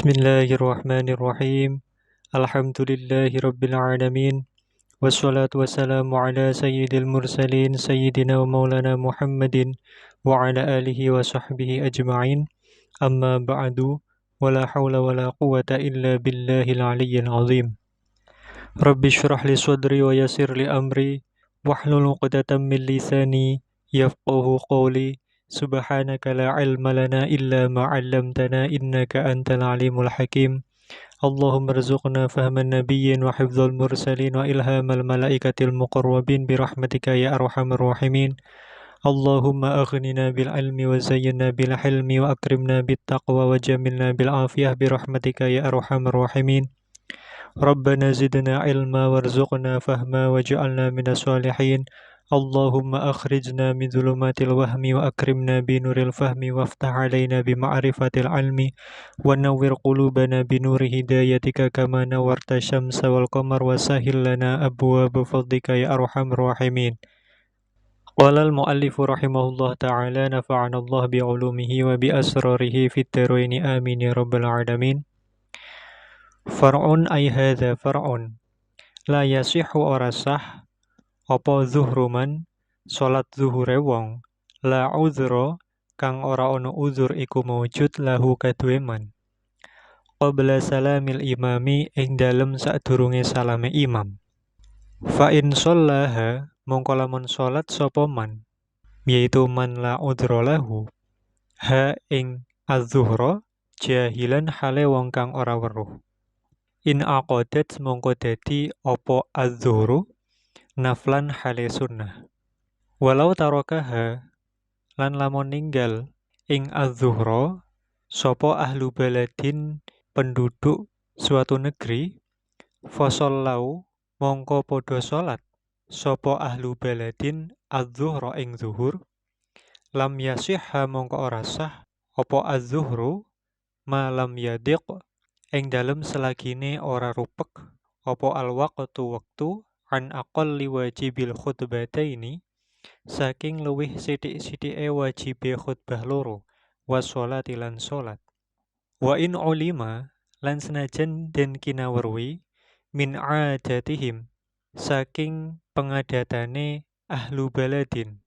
Bismillahirrahmanirrahim. Alhamdulillahirabbil alamin. Wassalatu wassalamu ala sayyidil mursalin sayyidina wa maulana Muhammadin wa ala alihi wa sahbihi ajma'in. Amma ba'du. Wala hawla wala quwwata illa billahil aliyyil azim. Rabbi shrah li sadri wa yassir li amri wahlul 'uqdatam min lisani yafqahu qawli. Subhanaka la ilma lana illa ma 'allamtana innaka antal alimul hakim. Allahumma rzuqna fahman nabiyyin wa hifdzal mursalin wa ilhamal malaikatil muqarrabin bi rahmatika ya arhamar rahimin. Allahumma aghnina bil ilmi wa zayyinna bil hilmi wa akrimna bit taqwa wa jamilna bil afiyah bi rahmatika ya arhamar rahimin. Rabbana zidna ilma warzuqna fahma waj'alna minas shalihin. Allahumma akhrijna min dhulumatil wahmi wa akrimna bi nuril fahmi waftah alaina bi ma'rifatil ilmi wa nawwir qulubana bi nuri hidayatika kama nawwarta syamsa wal qamar wa sahhil lana abwaaba fadlika ya arhamar rahimin. Qala al-muallifu rahimahullah ta'ala nafa'ana Allah bi 'ulumihi wa bi asrarihi fid dharaini amin ya rabbal alamin. Far'un ay hadza far'un la yasihhu ora sah apa zuhruman salat zuhure wong la uzra kang ora ana uzur iku maujud lahu kaduwe man qabla salamil imami ing dalem sadurunge salame imam. Fa in shallaha mongko lamun salat sapa man yaitu man la uzra lahu ha ing az-zuhra jahilan hale wong kang ora weruh. In aqadat mongko dadi apa az-zuhru naflan hale sunnah. Walau tarakaha lan lamun ninggal ing az-zuhra sapa ahlu baladin penduduk suatu negeri fasallau mongko padha salat sapa ahlu baladin az-zuhra ing zuhur lam yasihha mongko ora sah apa az-zuhru ma lam yadiq ing dalem selagine ora rupek apa al-waqtu wektu an aqalli wajibil khutbataini saking luwih sithik-sithike wajibe khutbah loro washolati lan salat. Wa in ulima lan senajan den kinawerwi min adatihim saking pengadatane ahlu baladin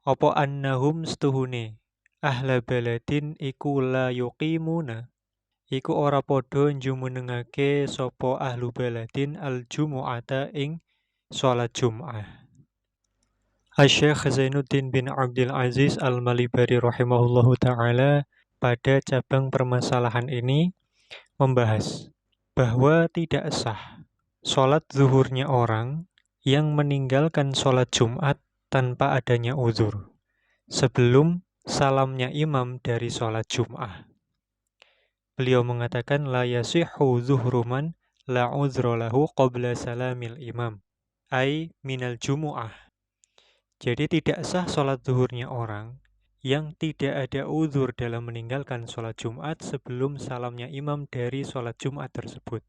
apa annahum stuhune ahla baladin iku la yuqimuna iku ora padha njumenengake sapa ahlu baladin al-jumu'ata ing salat Jum'ah. Asy-Syaikh Zainuddin bin Abdul Aziz Al-Malibari rahimahullahu taala pada cabang permasalahan ini membahas bahwa tidak sah salat zuhurnya orang yang meninggalkan salat Jumat tanpa adanya uzur sebelum salamnya imam dari salat Jum'ah. Beliau mengatakan la yasihhu zuhruman la uzra lahu qabla salamil imam ay minal jumu'ah. Jadi tidak sah salat zuhurnya orang yang tidak ada uzur dalam meninggalkan salat Jumat sebelum salamnya imam dari salat Jumat tersebut.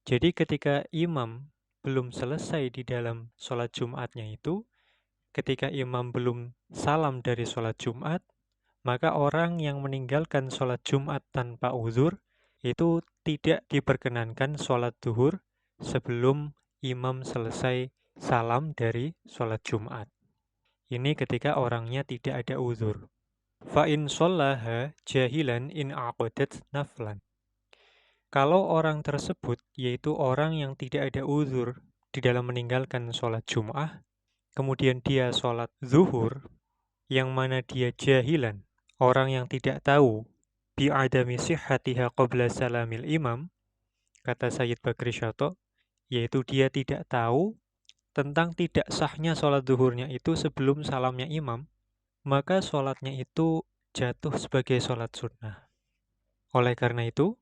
Jadi ketika imam belum selesai di dalam salat Jumatnya itu, ketika imam belum salam dari salat Jumat, maka orang yang meninggalkan sholat Jumat tanpa uzur itu tidak diperkenankan sholat zuhur sebelum imam selesai salam dari sholat Jumat. Ini ketika orangnya tidak ada uzur. Fa in shallaha jahilan in aqadat naflan. Kalau orang tersebut yaitu orang yang tidak ada uzur di dalam meninggalkan sholat Jum'ah, kemudian dia sholat zuhur yang mana dia jahilan, orang yang tidak tahu bi'adami sihhatiha qabla salamil imam, kata Sayyid Bakri Syato, yaitu dia tidak tahu tentang tidak sahnya sholat zuhurnya itu sebelum salamnya imam, maka sholatnya itu jatuh sebagai sholat sunnah. Oleh karena itu,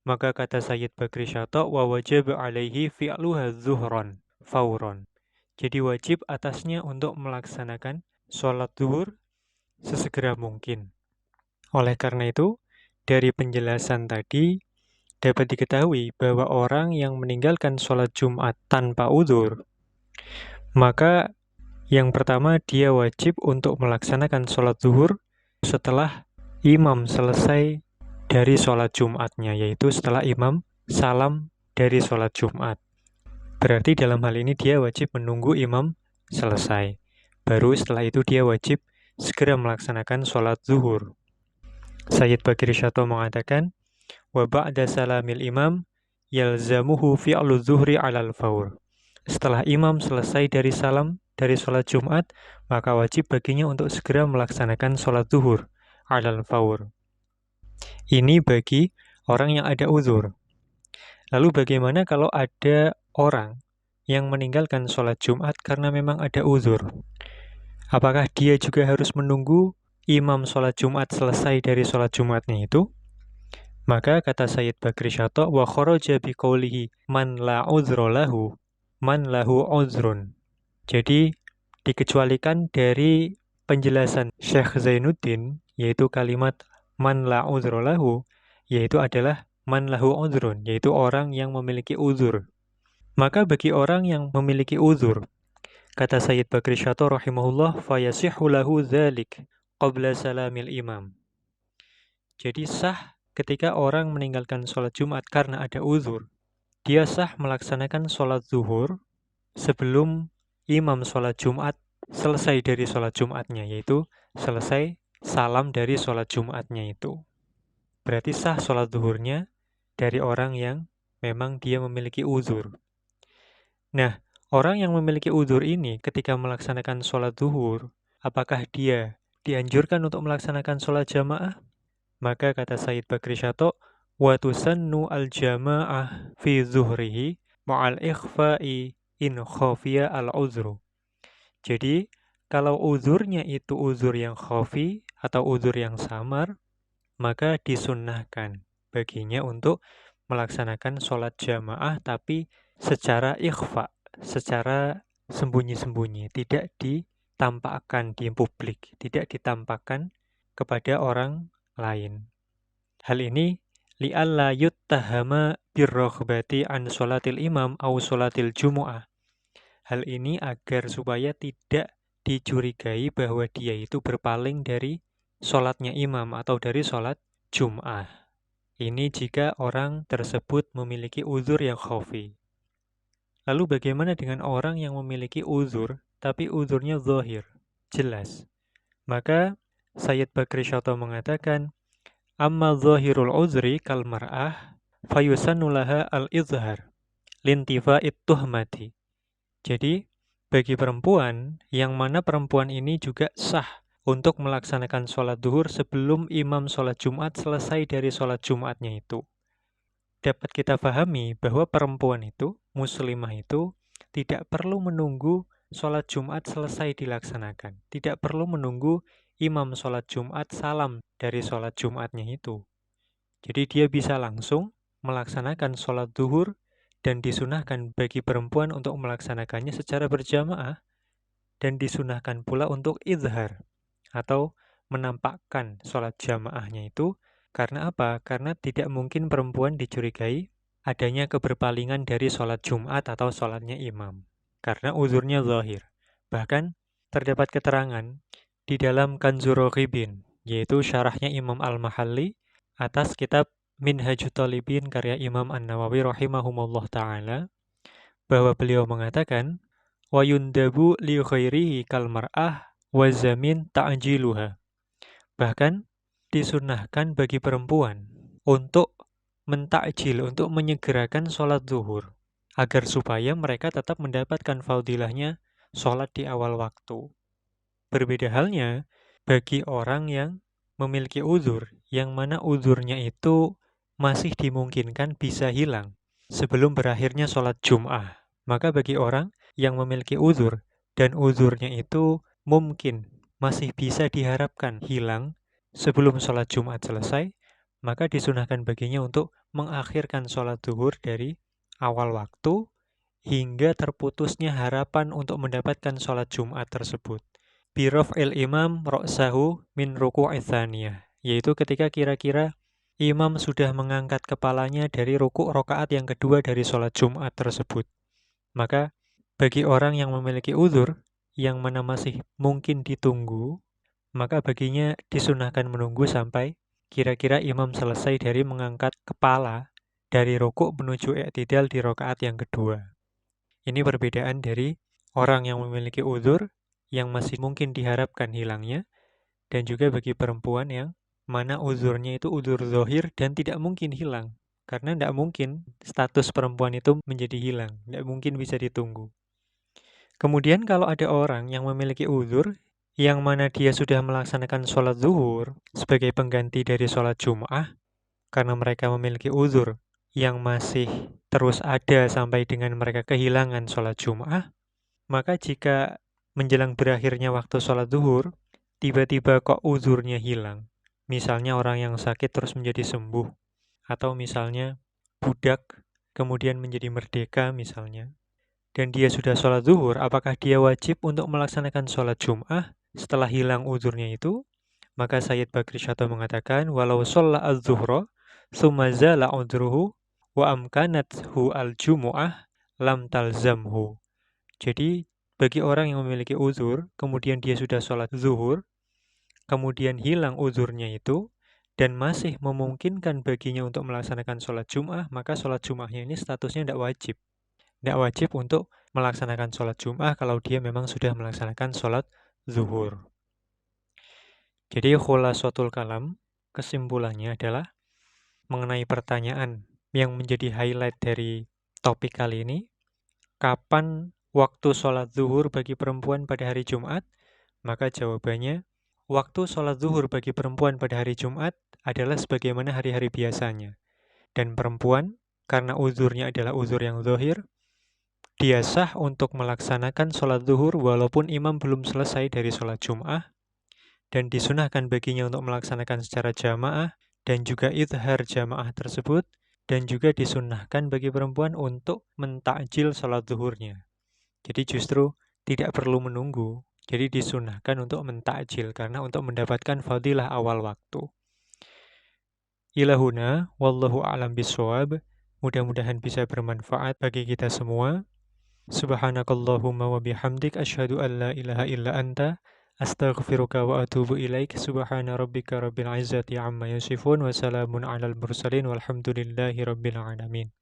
maka kata Sayyid Bakri Syato, wa wajib alaihi fi'luha zuhran fauron. Jadi wajib atasnya untuk melaksanakan sholat zuhur sesegera mungkin. Oleh karena itu, dari penjelasan tadi dapat diketahui bahwa orang yang meninggalkan sholat Jumat tanpa uzur, maka yang pertama dia wajib untuk melaksanakan sholat zuhur setelah imam selesai dari sholat Jumatnya, yaitu setelah imam salam dari sholat Jumat. Berarti dalam hal ini dia wajib menunggu imam selesai. Baru setelah itu dia wajib segera melaksanakan sholat zuhur. Sayyid Bakir Syato mengatakan, wa ba'da salamil imam yalzamuhu fi'lu zuhri alal faur. Setelah imam selesai dari salam dari sholat Jumat, maka wajib baginya untuk segera melaksanakan sholat zuhur alal faur. Ini bagi orang yang ada uzur. Lalu bagaimana kalau ada orang yang meninggalkan sholat Jumat karena memang ada uzur? Apakah dia juga harus menunggu imam sholat Jumat selesai dari sholat Jumatnya itu? Maka kata Sayyid Bakri Syato, wa kharaja biqaulihi man la uzra lahu, man lahu uzrun. Jadi dikecualikan dari penjelasan Syekh Zainuddin, yaitu kalimat man la uzra lahu, yaitu adalah man lahu uzrun, yaitu orang yang memiliki uzur. Maka bagi orang yang memiliki uzur, kata Sayyid Bakri Syato rahimahullah, fayasihu lahu dzalik qabla salamil imam. Jadi sah ketika orang meninggalkan sholat Jumat karena ada uzur, dia sah melaksanakan sholat zuhur sebelum imam sholat Jumat selesai dari sholat Jumatnya, yaitu selesai salam dari sholat Jumatnya itu. Berarti sah sholat zuhurnya dari orang yang memang dia memiliki uzur. Nah, orang yang memiliki uzur ini ketika melaksanakan sholat zuhur, apakah dia dianjurkan untuk melaksanakan sholat jamaah? Maka kata Sayyid Bakri Syato, wa tusannu al-jama'ah fi zuhrihi ma'al ikhfa'i in khafiya al-uzru. Jadi, kalau uzurnya itu uzur yang khafi atau uzur yang samar, maka disunnahkan baginya untuk melaksanakan sholat jamaah tapi secara ikhfa, secara sembunyi-sembunyi, tidak ditampakkan di publik, tidak ditampakkan kepada orang lain. Hal ini li'alla yuttahama birroghbati an sholatil imam au sholatil jumu'ah. Hal ini agar supaya tidak dicurigai bahwa dia itu berpaling dari sholatnya imam atau dari sholat Jum'ah. Ini jika orang tersebut memiliki uzur yang khafi. Lalu bagaimana dengan orang yang memiliki uzur, tapi uzurnya zahir, jelas? Maka Sayyid Bakri Syato mengatakan, amma zahirul uzri kal mar'ah fayusannu laha al-izhar lintifa'it tuhmati. Jadi, bagi perempuan, yang mana perempuan ini juga sah untuk melaksanakan sholat duhur sebelum imam sholat Jumat selesai dari sholat Jumatnya itu. Dapat kita pahami bahwa perempuan itu, muslimah itu, tidak perlu menunggu sholat Jumat selesai dilaksanakan. Tidak perlu menunggu imam sholat Jumat salam dari sholat Jumatnya itu. Jadi dia bisa langsung melaksanakan sholat duhur dan disunahkan bagi perempuan untuk melaksanakannya secara berjamaah dan disunahkan pula untuk izhar atau menampakkan sholat jamaahnya itu. Karena apa? Karena tidak mungkin perempuan dicurigai adanya keberpalingan dari sholat Jumat atau sholatnya imam. Karena uzurnya zahir. Bahkan terdapat keterangan di dalam Kanzur Raghibin, yaitu syarahnya Imam Al-Mahalli atas kitab Minhajut Talibin karya Imam An-Nawawi rahimahumullah ta'ala, bahwa beliau mengatakan, wa yundabu li ghairihi kal mar'ah wa zamin ta'jiluha. Bahkan disunahkan bagi perempuan untuk mentakjil, untuk menyegerakan sholat zuhur, agar supaya mereka tetap mendapatkan fadilahnya sholat di awal waktu. Berbeda halnya bagi orang yang memiliki uzur, yang mana uzurnya itu masih dimungkinkan bisa hilang sebelum berakhirnya sholat Jum'ah. Maka bagi orang yang memiliki uzur dan uzurnya itu mungkin masih bisa diharapkan hilang sebelum sholat Jumat selesai, maka disunahkan baginya untuk mengakhirkan sholat zuhur dari awal waktu hingga terputusnya harapan untuk mendapatkan sholat Jumat tersebut. Biraf'il imam ra'sahu min ruku'i tsaniyah, yaitu ketika kira-kira imam sudah mengangkat kepalanya dari rukuk rakaat yang kedua dari sholat Jumat tersebut. Maka bagi orang yang memiliki uzur, yang mana masih mungkin ditunggu, maka baginya disunahkan menunggu sampai kira-kira imam selesai dari mengangkat kepala dari rukuk menuju i'tidal di rakaat yang kedua. Ini perbedaan dari orang yang memiliki uzur yang masih mungkin diharapkan hilangnya, dan juga bagi perempuan yang mana uzurnya itu uzur zohir dan tidak mungkin hilang. Karena tidak mungkin status perempuan itu menjadi hilang, tidak mungkin bisa ditunggu. Kemudian kalau ada orang yang memiliki uzur, yang mana dia sudah melaksanakan sholat zuhur sebagai pengganti dari sholat Jum'ah, karena mereka memiliki uzur yang masih terus ada sampai dengan mereka kehilangan sholat Jum'ah, maka jika menjelang berakhirnya waktu sholat zuhur, tiba-tiba kok uzurnya hilang. Misalnya orang yang sakit terus menjadi sembuh, atau misalnya budak kemudian menjadi merdeka misalnya, dan dia sudah sholat zuhur, apakah dia wajib untuk melaksanakan sholat Jum'ah setelah hilang uzurnya itu? Maka Sayyid Bakri Syato mengatakan, walau sholat az-zuhra, summa zala udruhu, wa amkanathu al-jumu'ah, lam talzamhu. Jadi, bagi orang yang memiliki uzur, kemudian dia sudah sholat zuhur, kemudian hilang uzurnya itu, dan masih memungkinkan baginya untuk melaksanakan sholat Jum'ah, maka sholat Jum'ahnya ini statusnya tidak wajib. Tidak wajib untuk melaksanakan sholat Jum'ah kalau dia memang sudah melaksanakan sholat zuhur. Jadi khulasatul kalam, kesimpulannya adalah mengenai pertanyaan yang menjadi highlight dari topik kali ini, kapan waktu sholat zuhur bagi perempuan pada hari Jumat? Maka jawabannya, waktu sholat zuhur bagi perempuan pada hari Jumat adalah sebagaimana hari-hari biasanya. Dan perempuan, karena uzurnya adalah uzur yang zahir, dia sah untuk melaksanakan sholat zuhur walaupun imam belum selesai dari sholat Jum'ah, dan disunahkan baginya untuk melaksanakan secara jamaah dan juga izhar jamaah tersebut, dan juga disunahkan bagi perempuan untuk mentakjil sholat zuhurnya. Jadi justru tidak perlu menunggu, jadi disunahkan untuk mentakjil karena untuk mendapatkan fadilah awal waktu. Ilahuna, wallahu a'lam bishawab. Mudah-mudahan bisa bermanfaat bagi kita semua. Subhanakallahumma wa bihamdik asyhadu an la ilaha illa anta astaghfiruka wa atubu ilaik. Subhana rabbika rabbil izzati amma yasifun wa salamun alal mursalin walhamdulillahi rabbil alamin.